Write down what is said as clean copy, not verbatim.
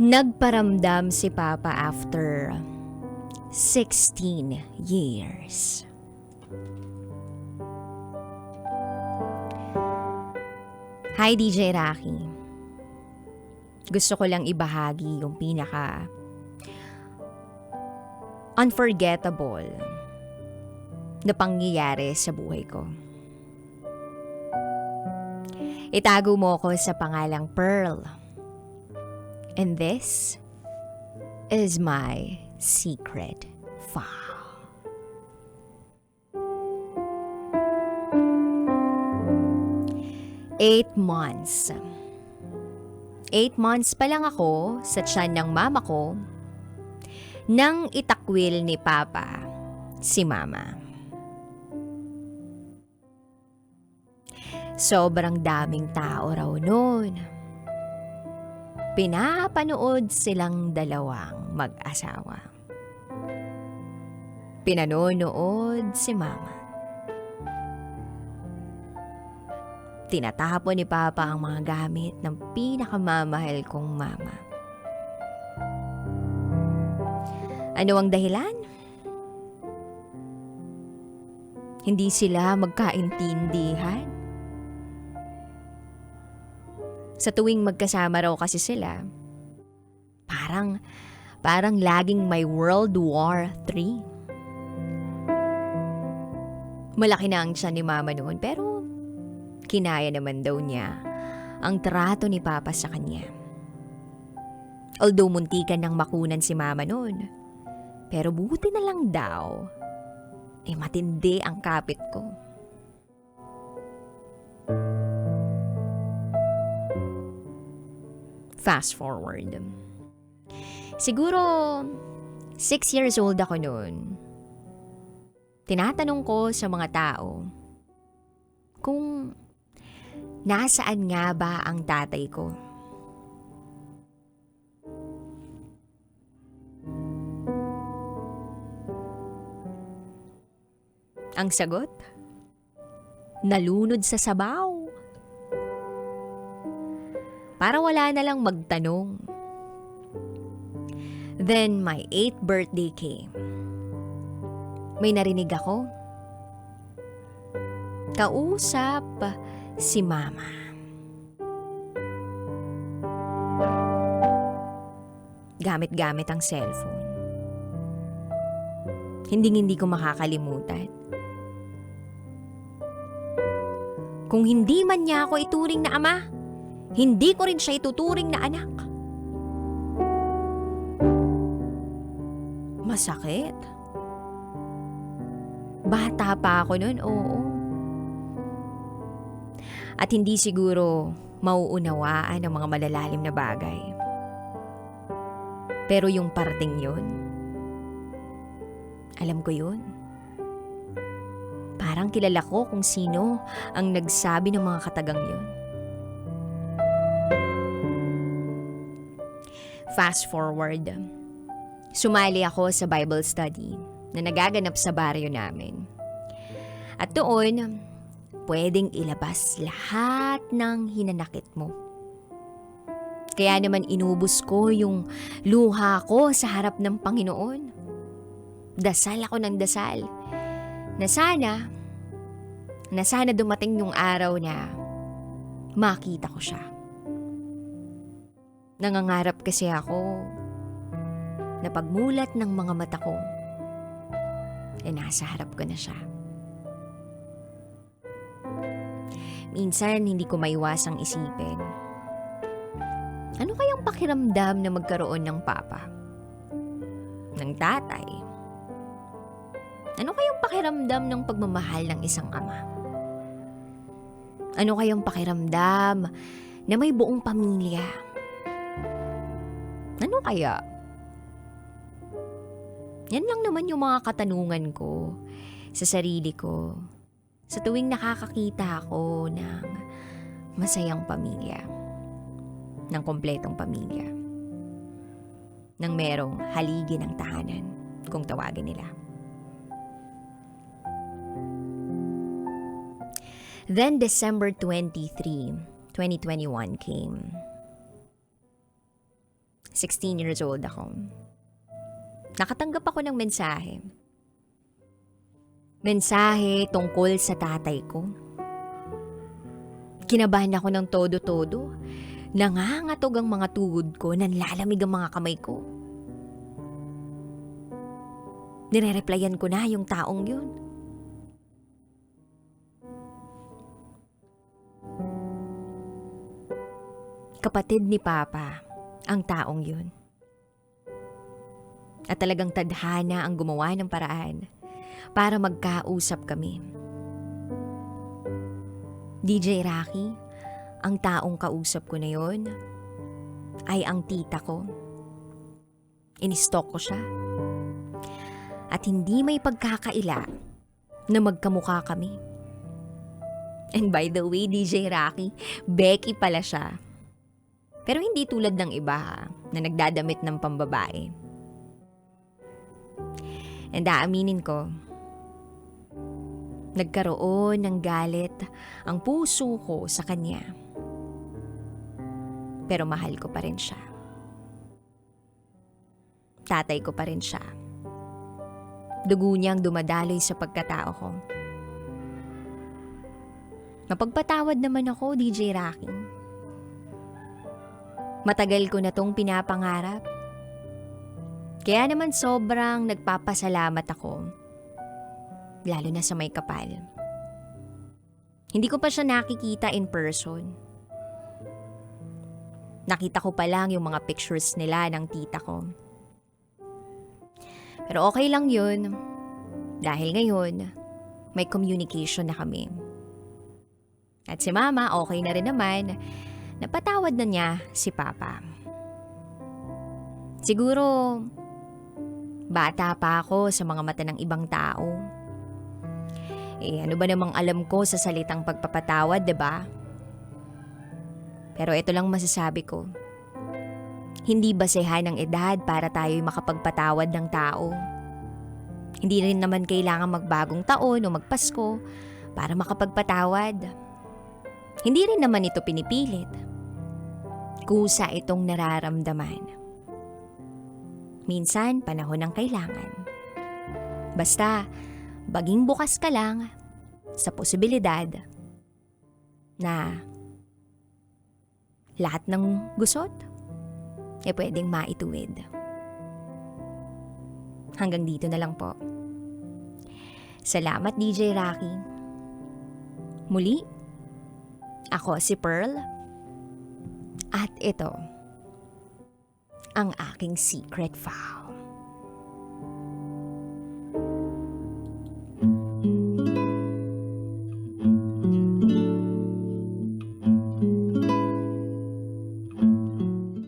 Nagparamdam si Papa after 16 years. Hi DJ Rocky. Gusto ko lang ibahagi yung pinaka unforgettable na pangyayari sa buhay ko. Itago mo ko sa pangalang Pearl. And this is my secret file. Eight months pa lang ako sa tiyan ng mama ko nang itakwil ni Papa si Mama. Sobrang daming tao raw noon. Pinapanood silang dalawang mag-asawa. Pinanonood si Mama. Tinatapon ni Papa ang mga gamit ng pinakamamahal kong mama. Ano ang dahilan? Hindi sila magkaintindihan. Sa tuwing magkasama raw kasi sila, parang laging may World War III. Malaki na ang tiyan ni Mama noon pero kinaya naman daw niya ang trato ni Papa sa kanya. Although muntikan ng makunan si Mama noon, pero buti na lang daw, matindi ang kapit ko. Fast forward. Siguro 6 years old ako noon. Tinatanong ko sa mga tao kung nasaan nga ba ang tatay ko. Ang sagot? Nalunod sa sabaw. Para wala na lang magtanong. Then my 8th birthday came. May narinig ako. Kausap si Mama. Gamit-gamit ang cellphone. Hindi ko makakalimutan. Kung hindi man niya ako ituring na ama, hindi ko rin siya ituturing na anak. Masakit. Bata pa ako noon, oo. At hindi siguro mauunawaan ang mga malalalim na bagay. Pero yung parting yun, alam ko yun. Parang kilala ko kung sino ang nagsabi ng mga katagang yun. Fast forward, sumali ako sa Bible study na nagaganap sa baryo namin. At doon, pwedeng ilabas lahat ng hinanakit mo. Kaya naman inubos ko yung luha ko sa harap ng Panginoon. Dasal ako ng dasal na sana dumating yung araw na makita ko siya. Nangangarap kasi ako na pagmulat ng mga mata ko, nasa harap ko na siya. Minsan hindi ko maiwasang isipin, ano kayang pakiramdam na magkaroon ng papa? Ng tatay? Ano kayang pakiramdam ng pagmamahal ng isang ama? Ano kayang pakiramdam na may buong pamilya? Ano kaya? Yan lang naman yung mga katanungan ko sa sarili ko sa tuwing nakakakita ako ng masayang pamilya, ng kompletong pamilya, ng merong haligi ng tahanan, kung tawagin nila. Then December 23, 2021 came. 16 years old ako. Nakatanggap ako ng mensahe. Mensahe tungkol sa tatay ko. Kinabahan ako ng todo-todo. Nangangatog ang mga tuhod ko, nanlalamig ang mga kamay ko. Nire-replyan ko na yung taong yun. Kapatid ni Papa ang taong yun. At talagang tadhana ang gumawa ng paraan para magkausap kami. DJ Rocky, ang taong kausap ko na yon ay ang tita ko. Inistalk ko siya. At hindi may pagkakaila na magkamukha kami. And by the way, DJ Rocky, Becky pala siya. Pero hindi tulad ng iba na nagdadamit ng pambabae. And aaminin ko, nagkaroon ng galit ang puso ko sa kanya. Pero mahal ko pa rin siya. Tatay ko pa rin siya. Dugo niyang dumadaloy sa pagkatao ko. Napagpatawad naman ako, DJ Rocky. Matagal ko na tong pinapangarap. Kaya naman sobrang nagpapasalamat ako. Lalo na sa may kapal. Hindi ko pa siya nakikita in person. Nakita ko pa lang yung mga pictures nila ng tita ko. Pero okay lang yun. Dahil ngayon, may communication na kami. At si Mama, okay na rin naman. Napatawad na niya si Papa. Siguro, bata pa ako sa mga mata ng ibang tao. Ano ba namang alam ko sa salitang pagpapatawad, 'di ba? Pero ito lang masasabi ko. Hindi basehan ng edad para tayo'y makapagpatawad ng tao. Hindi rin naman kailangan magbagong taon o magpasko para makapagpatawad. Hindi rin naman ito pinipilit. Kusa itong nararamdaman. Minsan, panahon ng kailangan. Basta, baging bukas ka lang sa posibilidad na lahat ng gusot pwedeng maituwid. Hanggang dito na lang po. Salamat, DJ Rocky. Muli, ako si Pearl. At ito ang aking secret vow.